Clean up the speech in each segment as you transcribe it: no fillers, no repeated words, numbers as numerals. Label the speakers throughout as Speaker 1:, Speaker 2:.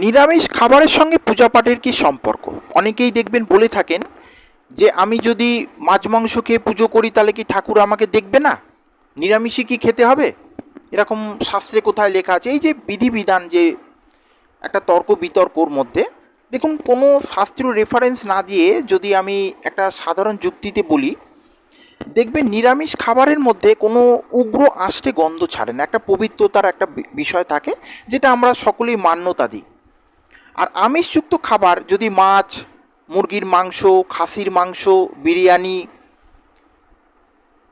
Speaker 1: নিরামিষ খাবারের সঙ্গে পূজাপাঠের কি সম্পর্ক? অনেকেই দেখবেন বলে থাকেন যে আমি যদি মাছ মাংস খেয়ে পুজো করি তাহলে কি ঠাকুর আমাকে দেখবে না, নিরামিষই কি খেতে হবে, এরকম শাস্ত্রে কোথায় লেখা আছে? এই যে বিধিবিধান, যে একটা তর্ক বিতর্কর মধ্যে দেখুন, কোনো শাস্ত্রীয় রেফারেন্স না দিয়ে যদি আমি একটা সাধারণ যুক্তিতে বলি, দেখবেন নিরামিষ খাবারের মধ্যে কোনো উগ্র আষ্টে গন্ধ ছাড়ে না, একটা পবিত্রতার একটা বিষয় থাকে, যেটা আমরা সকলেই মান্যতা দিই। আর আমিষযুক্ত খাবার যদি মাছ, মুরগির মাংস, খাসির মাংস, বিরিয়ানি,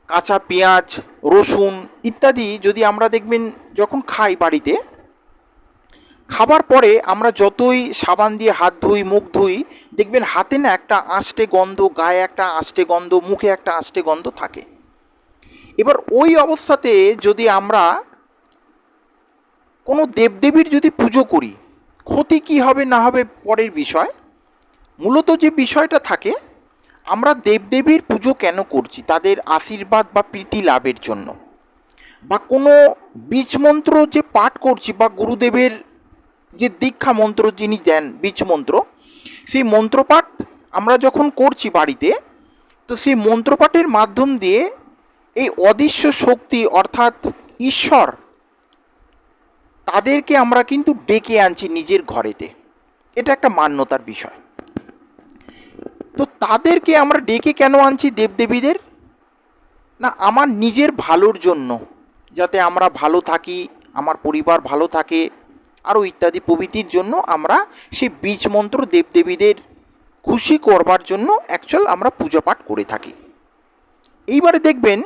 Speaker 1: কাঁচা পেঁয়াজ, রসুন ইত্যাদি যদি আমরা দেখবেন যখন খাই বাড়িতে, খাবার পরে আমরা যতই সাবান দিয়ে হাত ধুই, মুখ ধুই, দেখবেন হাতে না একটা আষ্টে গন্ধ, গায়ে একটা আষ্টে গন্ধ, মুখে একটা আষ্টে গন্ধ থাকে। এবার ওই অবস্থাতে যদি আমরা কোনো দেবদেবীর যদি পুজো করি, ক্ষতি কী হবে না হবে পরের বিষয়, মূলত যে বিষয়টা থাকে, আমরা দেবদেবীর পুজো কেন করছি? তাদের আশীর্বাদ বা প্রীতি লাভের জন্য, বা কোনো বীজ মন্ত্র যে পাঠ করছি, বা গুরুদেবের যে দীক্ষা মন্ত্র যিনি দেন বীজ মন্ত্র, সেই মন্ত্রপাঠ আমরা যখন করছি বাড়িতে, তো সেই মন্ত্রপাঠের মাধ্যম দিয়ে এই অদৃশ্য শক্তি অর্থাৎ ঈশ্বর, তাদেরকে আমরা কিন্তু ডেকে আনছি নিজের ঘরেতে। এটা একটা মান্যতার বিষয়। তো তাদেরকে আমরা ডেকে কেন আনছি দেবদেবীদের? না, আমার নিজের ভালোর জন্য, যাতে আমরা ভালো থাকি, আমার পরিবার ভালো থাকে, আরও ইত্যাদি প্রভৃতির জন্য আমরা সেই বীজ মন্ত্র দেবদেবীদের খুশি করবার জন্য অ্যাকচুয়াল আমরা পূজা পাঠ করে থাকি। এইবারে দেখবেন,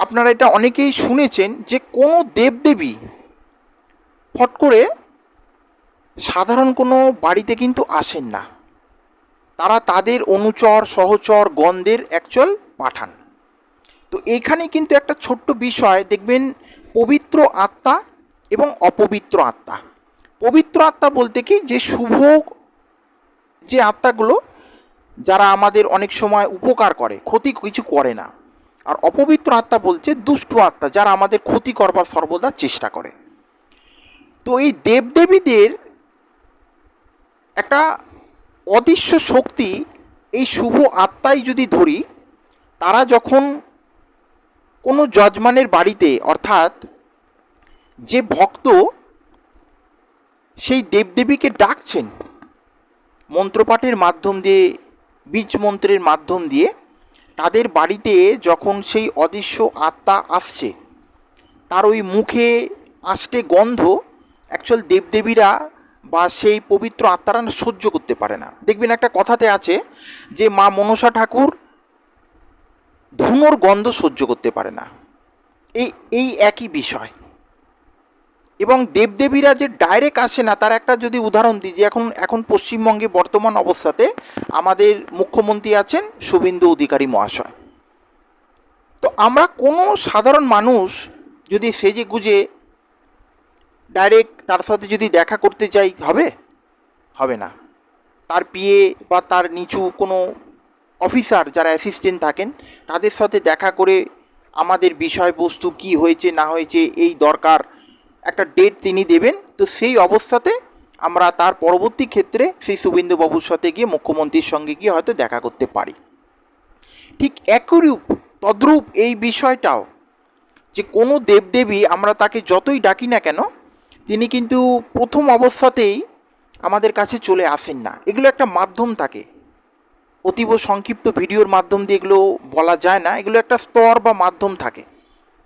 Speaker 1: আপনারা এটা অনেকেই শুনেছেন যে কোনো দেবদেবী ফট করে সাধারণ কোনো বাড়িতে কিন্তু আসেন না, তারা তাদের অনুচর সহচর গণদের অ্যাকচুয়াল পাঠান। তো এখানে কিন্তু একটা ছোট্ট বিষয় দেখবেন, পবিত্র আত্মা এবং অপবিত্র আত্মা। পবিত্র আত্মা বলতে কি, যে শুভ যে আত্মাগুলো, যারা আমাদের অনেক সময় উপকার করে, ক্ষতি কিছু করে না। আর অপবিত্র আত্মা বলছে দুষ্ট আত্মা, যারা আমাদের ক্ষতি করবার সর্বদা চেষ্টা করে। তো এই দেবদেবীদের একটা অদৃশ্য শক্তি, এই শুভ আত্মাই যদি ধরি, তারা যখন কোনো যজমানের বাড়িতে, অর্থাৎ যে ভক্ত সেই দেবদেবীকে ডাকছেন মন্ত্রপাঠের মাধ্যম দিয়ে, বীজ মন্ত্রের মাধ্যম দিয়ে, তাদের বাড়িতে যখন সেই অদৃশ্য আত্মা আসছে, তার ওই মুখে আষ্টে গন্ধ অ্যাকচুয়াল দেবদেবীরা বা সেই পবিত্র আত্মারা সহ্য করতে পারে না। দেখবেন একটা কথাতে আছে যে মা মনসা ঠাকুর ধুনোর গন্ধ সহ্য করতে পারে না, এই একই বিষয়। এবং দেবদেবীরা যে ডাইরেক্ট আসে না, তার একটা যদি উদাহরণ দিই, যে এখন পশ্চিমবঙ্গে বর্তমান অবস্থাতে আমাদের মুখ্যমন্ত্রী আছেন শুভেন্দু অধিকারী মহাশয়। তো আমরা কোনো সাধারণ মানুষ যদি সেজে গুজে ডাইরেক্ট তার সাথে যদি দেখা করতে যাই, হবে না। তার পিএ বা তার নিচু কোনো অফিসার যারা অ্যাসিস্ট্যান্ট থাকেন, তাদের সাথে দেখা করে আমাদের বিষয়বস্তু কি হয়েছে না হয়েছে, এই দরকার একটা ডেট তিনি দেবেন। তো সেই অবস্থাতে আমরা তার পরবর্তী ক্ষেত্রে সেই শুভেন্দুবাবুর সাথে গিয়ে, মুখ্যমন্ত্রীর সঙ্গে গিয়ে হয়তো দেখা করতে পারি। ঠিক একরূপ তদ্রূপ এই বিষয়টাও, যে কোনো দেবদেবী আমরা তাকে যতই ডাকি না কেন, তিনি কিন্তু প্রথম অবস্থাতেই আমাদের কাছে চলে আসেন না। এগুলো একটা মাধ্যম থাকে, অতীব সংক্ষিপ্ত ভিডিওর মাধ্যম দিয়ে এগুলো বলা যায় না। এগুলো একটা স্তর বা মাধ্যম থাকে,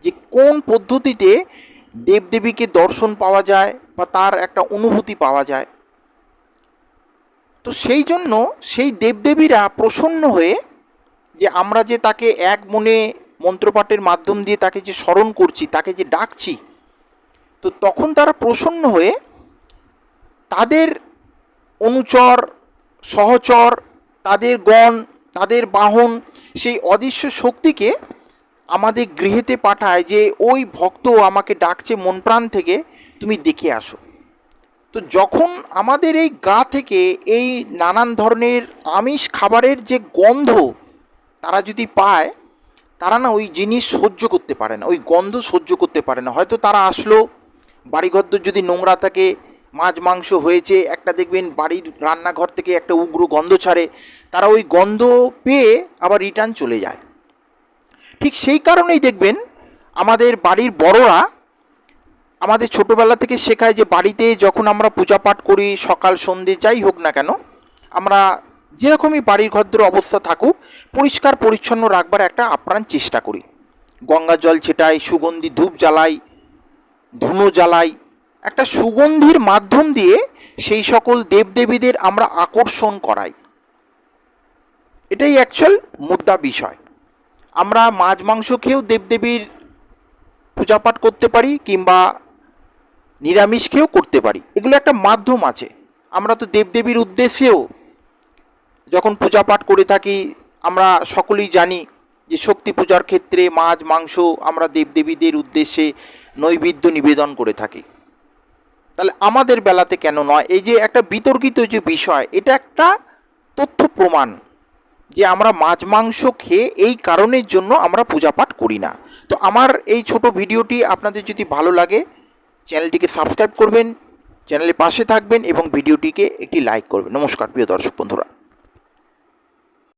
Speaker 1: যে কোন পদ্ধতিতে দেবদেবীকে দর্শন পাওয়া যায় বা তার একটা অনুভূতি পাওয়া যায়। তো সেই জন্য সেই দেবদেবীরা প্রসন্ন হয়ে, যে আমরা যে তাকে এক মনে মন্ত্রপাঠের মাধ্যম দিয়ে তাকে যে স্মরণ করছি, তাকে যে ডাকছি, তো তখন তারা প্রসন্ন হয়ে তাদের অনুচর সহচর, তাদের গণ, তাদের বাহন, সেই অদৃশ্য শক্তিকে আমাদের গৃহেতে পাঠায়, যে ওই ভক্ত আমাকে ডাকছে মন প্রাণ থেকে, তুমি দেখে আসো। তো যখন আমাদের এই গা থেকে এই নানান ধরনের আমিষ খাবারের যে গন্ধ তারা যদি পায়, তারা না ওই জিনিস সহ্য করতে পারে না, ওই গন্ধ সহ্য করতে পারে না। হয়তো তারা আসলো, বাড়িঘর যদি নোংরা থাকে, মাছ মাংস হয়েছে, একটা দেখবেন বাড়ির রান্নাঘর থেকে একটা উগ্র গন্ধ ছাড়ে, তারা ওই গন্ধ পেয়ে আবার রিটার্ন চলে যায়। ঠিক সেই কারণেই দেখবেন আমাদের বাড়ির বড়রা আমাদের ছোটোবেলা থেকে শেখায় যে বাড়িতে যখন আমরা পূজা পাঠ করি, সকাল সন্ধে যাই হোক না কেন, আমরা যেরকমই বাড়ির ঘরদোর অবস্থা থাকুক পরিষ্কার পরিচ্ছন্ন রাখবার একটা আপ্রাণ চেষ্টা করি। গঙ্গা জল ছেটাই, সুগন্ধি ধূপ জ্বালাই, ধুনো জ্বালাই, একটা সুগন্ধির মাধ্যম দিয়ে সেই সকল দেবদেবীদের আমরা আকর্ষণ করাই। এটাই অ্যাকচুয়াল মুদ্রা বিষয়। আমরা মাছ মাংস খেয়েও দেবদেবীর পূজাপাঠ করতে পারি, কিংবা নিরামিষ খেয়েও করতে পারি। এগুলো একটা মাধ্যম আছে। আমরা তো দেবদেবীর উদ্দেশ্যেও যখন পূজা পাঠ করে থাকি, আমরা সকলেই জানি যে শক্তি পূজার ক্ষেত্রে মাছ মাংস আমরা দেবদেবীদের উদ্দেশ্যে নৈবেদ্য নিবেদন করে থাকি। তাহলে আমাদের বেলাতে কেন নয়? এই যে একটা বিতর্কিত যে বিষয়, এটা একটা তথ্য প্রমাণ যে আমরা মাছ মাংস খেয়ে এই কারণের জন্য আমরা পূজা পাঠ করি না। তো আমার এই ছোট ভিডিওটি আপনাদের যদি ভালো লাগে, চ্যানেলটিকে সাবস্ক্রাইব করবেন, চ্যানেলের পাশে থাকবেন এবং ভিডিওটিকে একটি লাইক করবেন। নমস্কার প্রিয় দর্শক বন্ধুরা।